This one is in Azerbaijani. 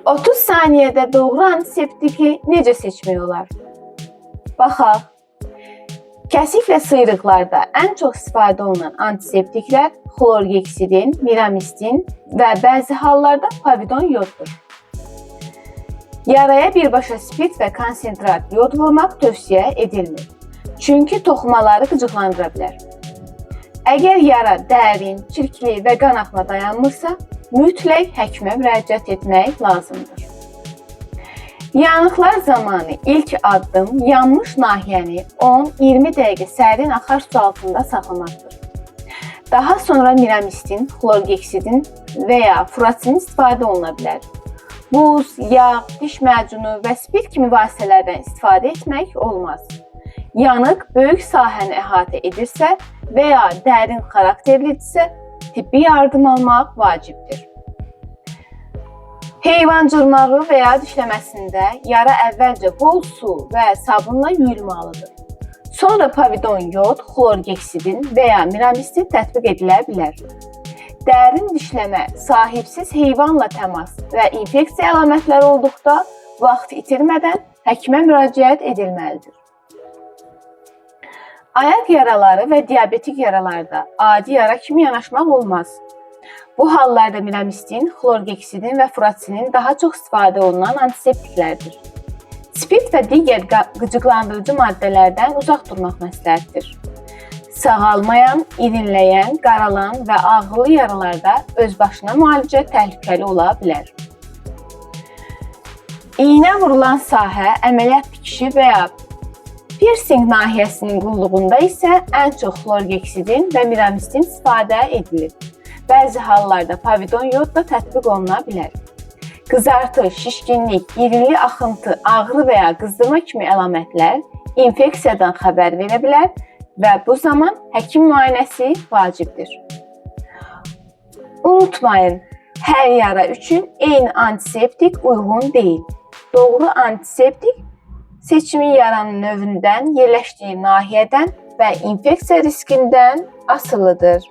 30 saniyədə doğru antiseptiki necə seçmək olar? Baxaq. Kəsik və sıyrıqlarda ən çox istifadə olunan antiseptiklər xlorgeksidin, miramistin və bəzi hallarda povidon yoddur. Yaraya birbaşa spirt və konsentrat yod vurmaq tövsiyə edilmir. Çünki toxumaları qıcıqlandıra bilər. Əgər yara dərin, çirkli və qan axma dayanmırsa, mütləq həkimə müraciət etmək lazımdır. Yanıqlar zamanı ilk addım yanmış nahiyəni 10-20 dəqiqə sərin axar su altında saxlamaqdır. Daha sonra miramistin, xlorgeksidin və ya furatin istifadə oluna bilər. Buz, yağ, diş macunu və spirt kimi vasitələrdən istifadə etmək olmaz. Yanıq böyük sahəni əhatə edirsə və ya dərin xarakterlidirsə, tibbi yardım almaq vacibdir. Heyvan cırmağı və ya dişləməsində yara əvvəlcə bol su və sabunla yuyulmalıdır. Sonra povidon yod, xlorgeksidin və ya miramistin tətbiq edilə bilər. Dərin dişləmə, sahibsiz heyvanla təmas və infeksiya əlamətləri olduqda vaxt itirmədən həkimə müraciət edilməlidir. Ayaq yaraları və diabetik yaralarda adi yara kimi yanaşmaq olmaz. Bu hallarda miramistin, xlorgeksidin və furatinin daha çox istifadə olunan antiseptiklərdir. Spirt və digər qıcıqlandırıcı maddələrdən uzaq durmaq məsləhətdir. Sağalmayan, irinləyən, qaralan və ağrılı yaralarda özbaşına müalicə təhlükəli ola bilər. İynə vurulan sahə, əməliyyat tikişi və ya piercing nahiyəsinin qulluğunda isə ən çox xlorgeksidin və miramistin istifadə edilir. Bəzi hallarda povidon yod da tətbiq oluna bilər. Qızartı, şişkinlik, irinli axıntı, ağrı və ya qızdırma kimi əlamətlər infeksiyadan xəbər verə bilər və bu zaman həkim müayinəsi vacibdir. Unutmayın, hər yara üçün eyni antiseptik uyğun deyil. Doğru antiseptik seçimi yaranın növündən, yerləşdiyi nahiyədən və infeksiya riskindən asılıdır.